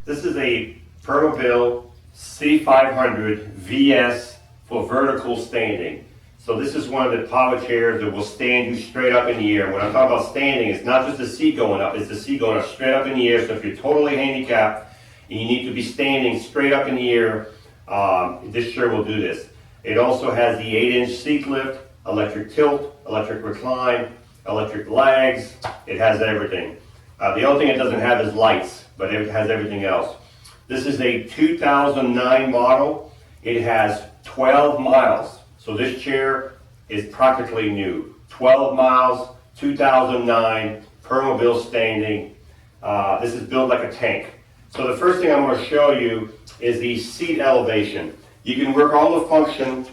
This is a Permobil C500 VS for vertical standing. So this is one of the power chairs that will stand you straight up in the air. When I'm talking about standing, it's not just the seat going up, it's the seat going up straight up in the air. So if you're totally handicapped and you need to be standing straight up in the air, this chair will do this. It also has the 8-inch seat lift, electric tilt, electric recline, electric legs. It has everything. The only thing it doesn't have is lights, but it has everything else. This is a 2009 model. It has 12 miles. So this chair is practically new. 12 miles, 2009, Permobil standing. This is built like a tank. So the first thing I'm going to show you is the seat elevation. You can work all the function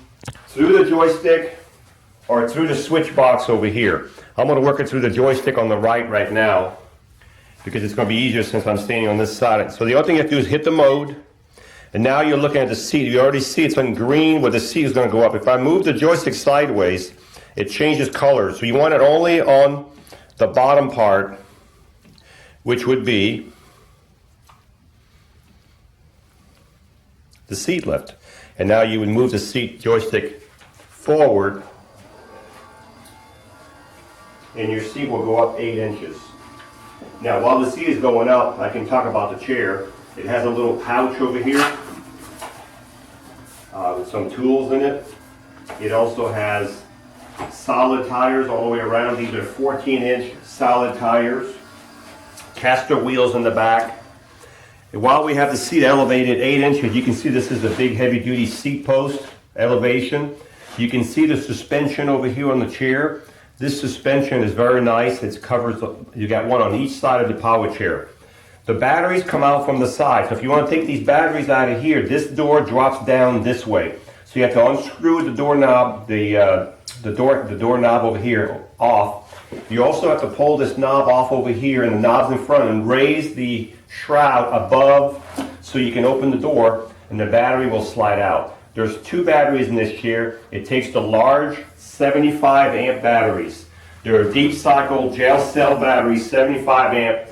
through the joystick or through the switch box over here. I'm going to work it through the joystick on the right now because it's going to be easier since I'm standing on this side. So the only thing you have to do is hit the mode. And now you're looking at the seat. You already see it's on green where the seat is going to go up. If I move the joystick sideways, it changes colors. So you want it only on the bottom part, which would be the seat lift. And now you would move the seat joystick forward, and your seat will go up 8 inches. Now, while the seat is going up, I can talk about the chair. It has a little pouch over here with some tools in it. It also has solid tires all the way around. These are 14-inch solid tires. Caster wheels in the back. And while we have the seat elevated 8 inches, you can see this is a big heavy-duty seat post elevation. You can see the suspension over here on the chair. This suspension is very nice. It covers, you got one on each side of the power chair. The batteries come out from the side. So if you want to take these batteries out of here, this door drops down this way. So you have to unscrew the doorknob, the doorknob over here off. You also have to pull this knob off over here and the knob's in front and raise the shroud above so you can open the door and the battery will slide out. There's 2 batteries in this chair. It takes the large 75 amp batteries. They're deep cycle gel cell batteries, 75 amp,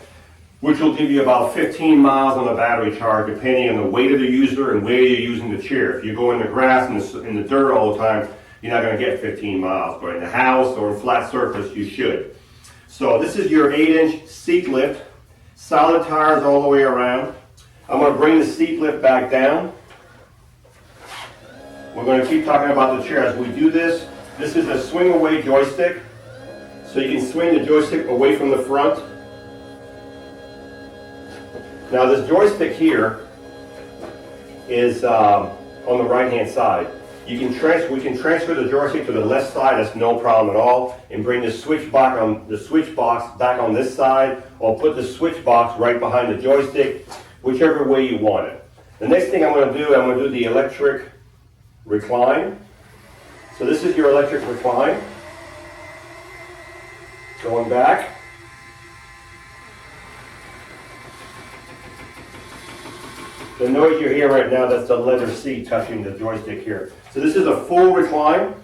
which will give you about 15 miles on the battery charge depending on the weight of the user and where you're using the chair. If you go in the grass and in the dirt all the time, you're not going to get 15 miles, but in the house or a flat surface, you should. So this is your 8-inch seat lift, solid tires all the way around. I'm going to bring the seat lift back down. We're going to keep talking about the chair as we do this. This is a swing away joystick, so you can swing the joystick away from the front. Now this joystick here is on the right hand side. We can transfer the joystick to the left side, that's no problem at all, and bring the switch box back on this side, or put the switch box right behind the joystick, whichever way you want it. The next thing I'm going to do the electric recline. So this is your electric recline. Going back. The noise you hear right now, that's the leather seat touching the joystick here. So this is a full recline,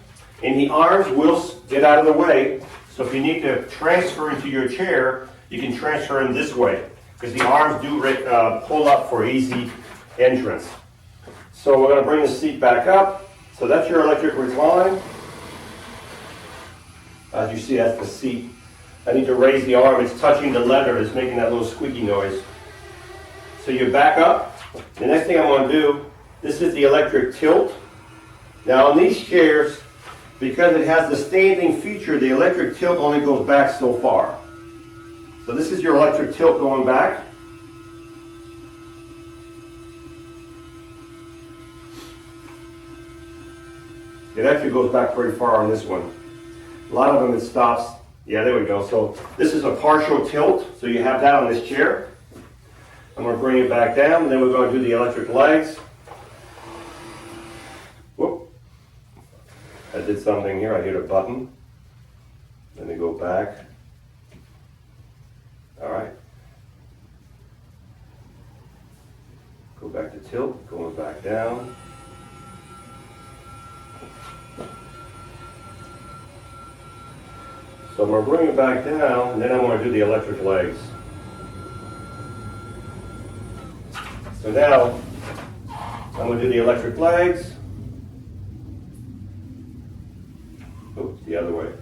and the arms will get out of the way. So if you need to transfer into your chair, you can transfer in this way, because the arms do pull up for easy entrance. So we're going to bring the seat back up. So that's your electric recline. As you see, that's the seat. I need to raise the arm. It's touching the leather. It's making that little squeaky noise. So you back up. The next thing I'm going to do, this is the electric tilt. Now on these chairs, because it has the standing feature, the electric tilt only goes back so far. So this is your electric tilt going back. It actually goes back pretty far on this one. A lot of them it stops. Yeah, there we go. So this is a partial tilt. So you have that on this chair. I'm going to bring it back down, and then we're going to do the electric legs. Whoop. I did something here. I hit a button. Let me go back. All right. Go back to tilt, going back down. So I'm going to bring it back down, and then I'm going to do the electric legs. So now, I'm going to do the electric legs. Oops, the other way.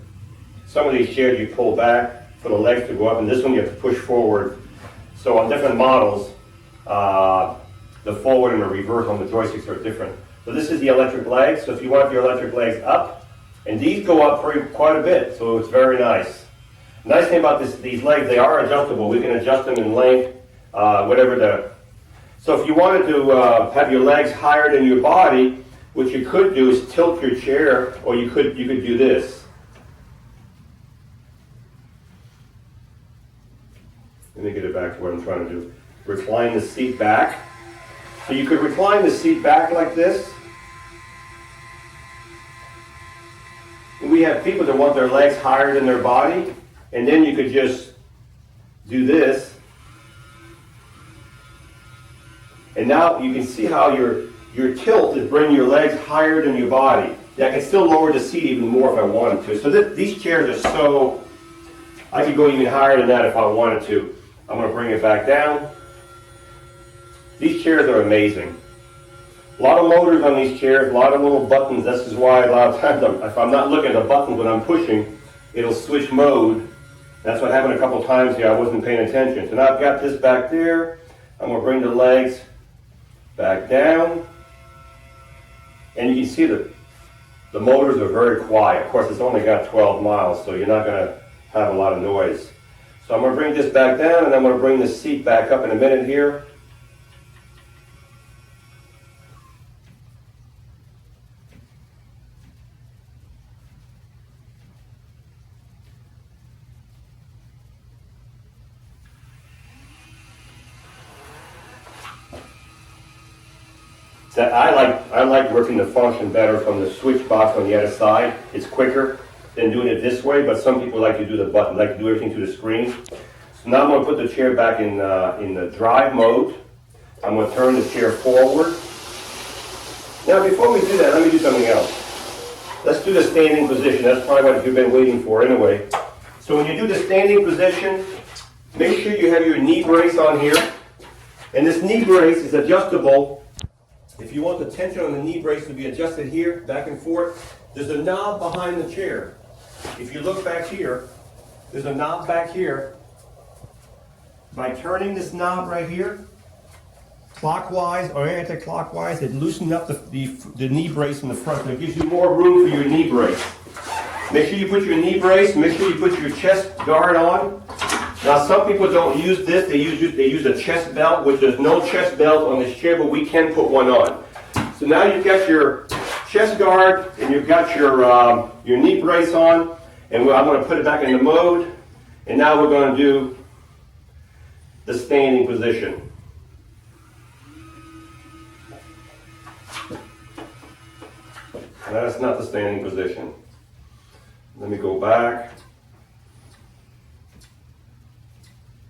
Some of these chairs you pull back for the legs to go up, and this one you have to push forward. So on different models, the forward and the reverse on the joysticks are different. So this is the electric legs. So if you want your electric legs up, and these go up quite a bit, so it's very nice. Nice thing about these legs, they are adjustable. We can adjust them in length, whatever the. So if you wanted to have your legs higher than your body, what you could do is tilt your chair, or you could do this. Let me get it back to what I'm trying to do. Recline the seat back. So you could recline the seat back like this. And we have people that want their legs higher than their body, and then you could just do this. And now you can see how your tilt is bringing your legs higher than your body. I can still lower the seat even more if I wanted to. So these chairs are so, I could go even higher than that if I wanted to. I'm going to bring it back down. These chairs are amazing. A lot of motors on these chairs, a lot of little buttons. This is why a lot of times, if I'm not looking at the buttons when I'm pushing, it'll switch mode. That's what happened a couple times here. I wasn't paying attention. So now I've got this back there. I'm going to bring the legs back down. And you can see the motors are very quiet. Of course, it's only got 12 miles, so you're not going to have a lot of noise. So I'm going to bring this back down, and I'm going to bring the seat back up in a minute here. I like working the function better from the switch box on the other side. It's quicker than doing it this way, but some people like to do the button, like to do everything through the screen. So now I'm going to put the chair back in the drive mode. I'm going to turn the chair forward. Now before we do that, let me do something else. Let's do the standing position. That's probably what you've been waiting for anyway. So when you do the standing position, make sure you have your knee brace on here. And this knee brace is adjustable. If you want the tension on the knee brace to be adjusted here, back and forth, there's a knob behind the chair. If you look back here, there's a knob back here. By turning this knob right here, clockwise or anti-clockwise, it loosens up the knee brace in the front. So it gives you more room for your knee brace. Make sure you put your knee brace, make sure you put your chest guard on. Now some people don't use this, they use a chest belt, which there's no chest belt on this chair, but we can put one on. So now you've got your chest guard and you've got your knee brace on, and I'm going to put it back into mode, and now we're going to do the standing position. That's not the standing position. Let me go back.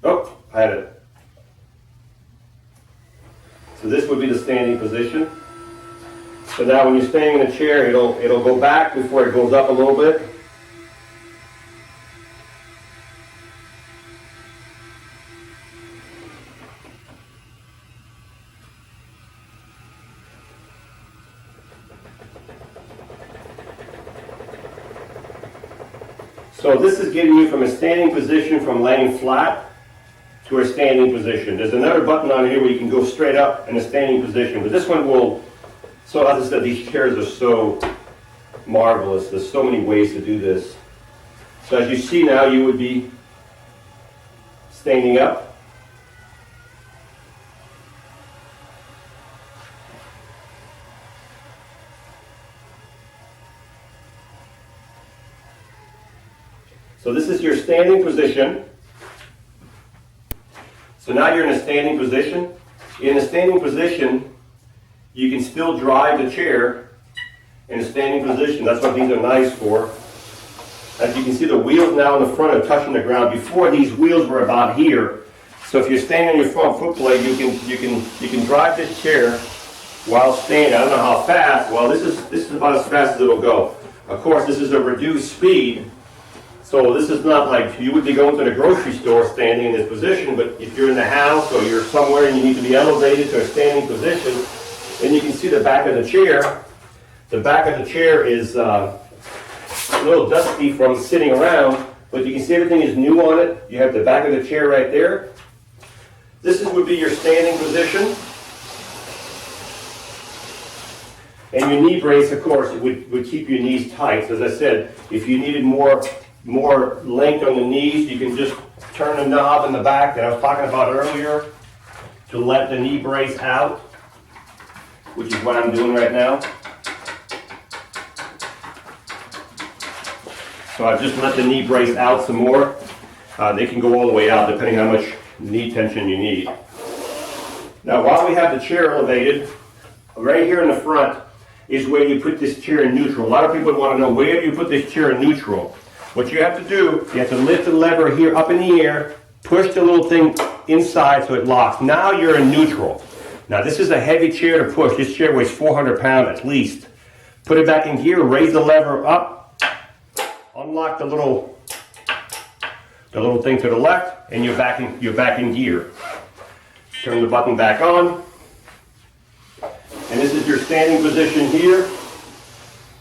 Oh, I had it. So this would be the standing position. So now when you're staying in a chair, it'll go back before it goes up a little bit. So this is getting you from a standing position from laying flat to a standing position. There's another button on here where you can go straight up in a standing position, but this one will, so as I said, these chairs are so marvelous. There's so many ways to do this. So as you see now, you would be standing up. So this is your standing position. So now you're in a standing position. In a standing position, you can still drive the chair in a standing position. That's what these are nice for. As you can see, the wheels now in the front are touching the ground. Before, these wheels were about here. So if you're standing on your front foot plate, you can drive this chair while standing. I don't know how fast. Well, this is about as fast as it'll go. Of course, this is a reduced speed. So this is not like you would be going to the grocery store standing in this position, but if you're in the house or you're somewhere and you need to be elevated to a standing position, and you can see the back of the chair. The back of the chair is a little dusty from sitting around, but you can see everything is new on it. You have the back of the chair right there. Would be your standing position. And your knee brace, of course, would keep your knees tight. So as I said, if you needed more length on the knees, you can just turn the knob in the back that I was talking about earlier to let the knee brace out, which is what I'm doing right now. So I've just let the knee brace out some more. They can go all the way out depending on how much knee tension you need. Now while we have the chair elevated, right here in the front is where you put this chair in neutral. A lot of people want to know, where do you put this chair in neutral? What you have to do, you have to lift the lever here up in the air, push the little thing inside so it locks. Now you're in neutral. Now this is a heavy chair to push. This chair weighs 400 pounds at least. Put it back in gear, raise the lever up, unlock the little thing to the left, and you're back in gear. Turn the button back on. And this is your standing position here.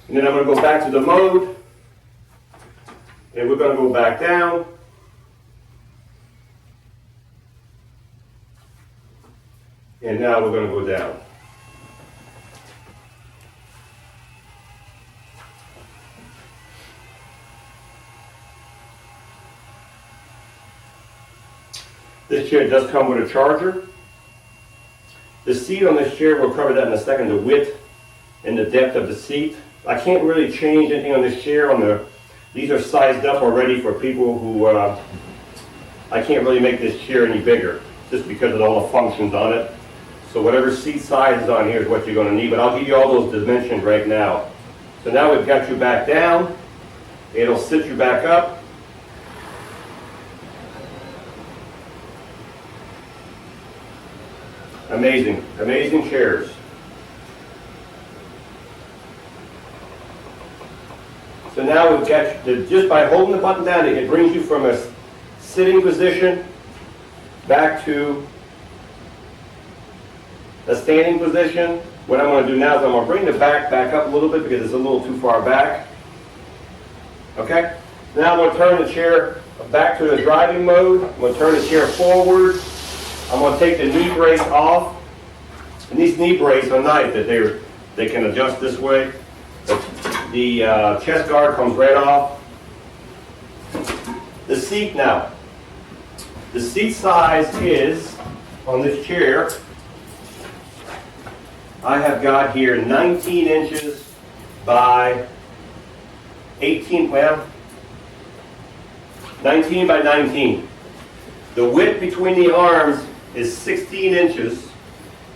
And then I'm going to go back to the mode. And we're going to go back down. And now we're going to go down. This chair does come with a charger. The seat on this chair, we'll cover that in a second, the width and the depth of the seat. I can't really change anything on this chair. These are sized up already for people who, I can't really make this chair any bigger just because of all the functions on it. So whatever seat size is on here is what you're going to need, but I'll give you all those dimensions right now. So now we've got you back down. It'll sit you back up. Amazing, amazing chairs. So now we've got, just by holding the button down, it brings you from a sitting position back to a standing position. What I'm going to do now is I'm going to bring the back up a little bit because it's a little too far back. Okay? Now I'm going to turn the chair back to the driving mode. I'm going to turn the chair forward. I'm going to take the knee brace off. And these knee braces are nice that they can adjust this way. The chest guard comes right off. The seat now. The seat size is, on this chair, I have got here 19 inches by 18, well, 19 by 19. The width between the arms is 16 inches,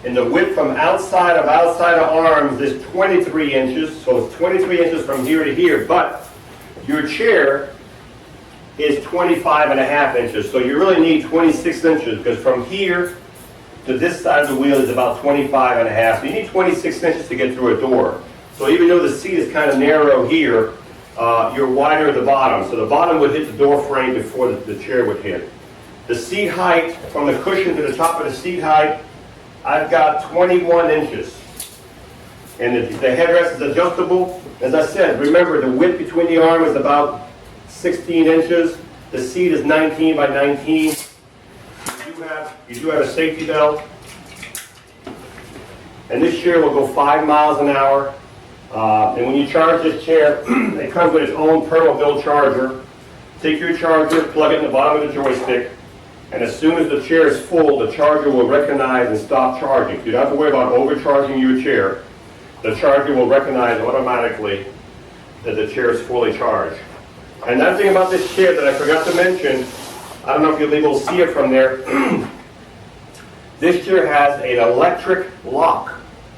and the width from outside of arms is 23 inches, so it's 23 inches from here to here, but your chair is 25.5 inches, so you really need 26 inches, because from here to this side of the wheel is about 25.5, so you need 26 inches to get through a door. So even though the seat is kind of narrow here, you're wider at the bottom, so the bottom would hit the door frame before the chair would hit. The seat height, from the cushion to the top of the seat height, I've got 21 inches. And the headrest is adjustable. As I said, remember the width between the arm is about 16 inches. The seat is 19 by 19. You do have a safety belt. And this chair will go 5 miles an hour. And when you charge this chair, it comes with its own Permobil charger. Take your charger, plug it in the bottom of the joystick, and as soon as the chair is full, the charger will recognize and stop charging. You don't have to worry about overcharging your chair. The charger will recognize automatically that the chair is fully charged. And another thing about this chair that I forgot to mention, I don't know if you'll be able to see it from there, this chair has an electric lock.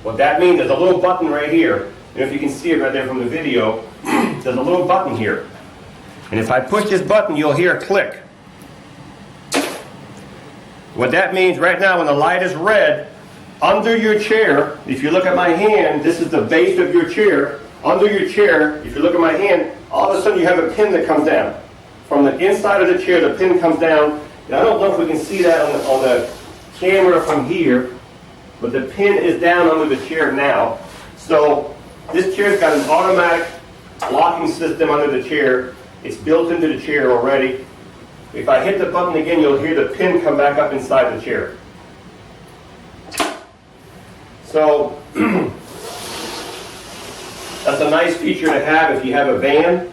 What that means, there's a little button right here. And if you can see it right there from the video, there's a little button here. And if I push this button, you'll hear a click. What that means right now, when the light is red, under your chair, if you look at my hand, this is the base of your chair. Under your chair, if you look at my hand, all of a sudden you have a pin that comes down. from the inside of the chair, the pin comes down. And I don't know if we can see that on the camera from here, but the pin is down under the chair now. So this chair's got an automatic locking system under the chair. It's built into the chair already. If I hit the button again, you'll hear the pin come back up inside the chair. So that's a nice feature to have if you have a van.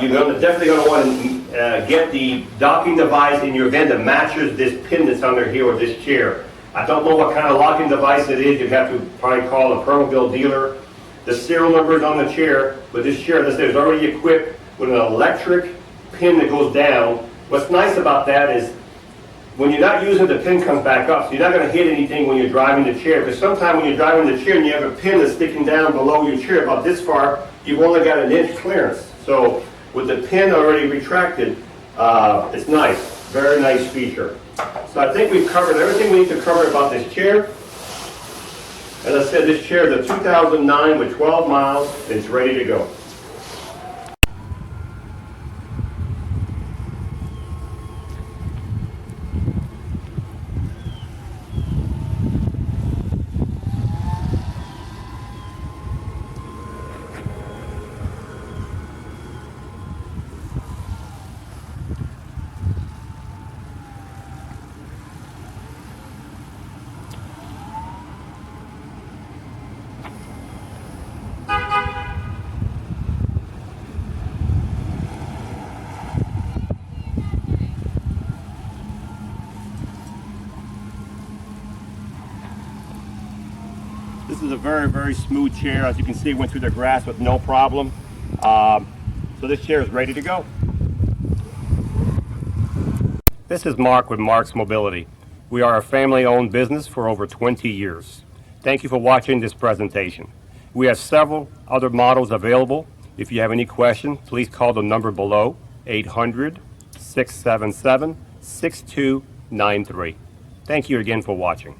You're definitely going to want to get the docking device in your van that matches this pin that's under here or this chair. I don't know what kind of locking device it is. You'd have to probably call a Permobil dealer. The serial number is on the chair, but this chair, as I said, is already equipped with an electric pin that goes down. What's nice about that is when you're not using it, the pin comes back up, so you're not going to hit anything when you're driving the chair. Because sometimes when you're driving the chair and you have a pin that's sticking down below your chair about this far, you've only got an inch clearance. So with the pin already retracted, it's nice. Very nice feature. So I think we've covered everything we need to cover about this chair. As I said, this chair is a 2009 with 12 miles. It's ready to go. This is a very, very smooth chair. As you can see, it went through the grass with no problem. So this chair is ready to go. This is Mark with Mark's Mobility. We are a family-owned business for over 20 years. Thank you for watching this presentation. We have several other models available. If you have any questions, please call the number below, 800-677-6293. Thank you again for watching.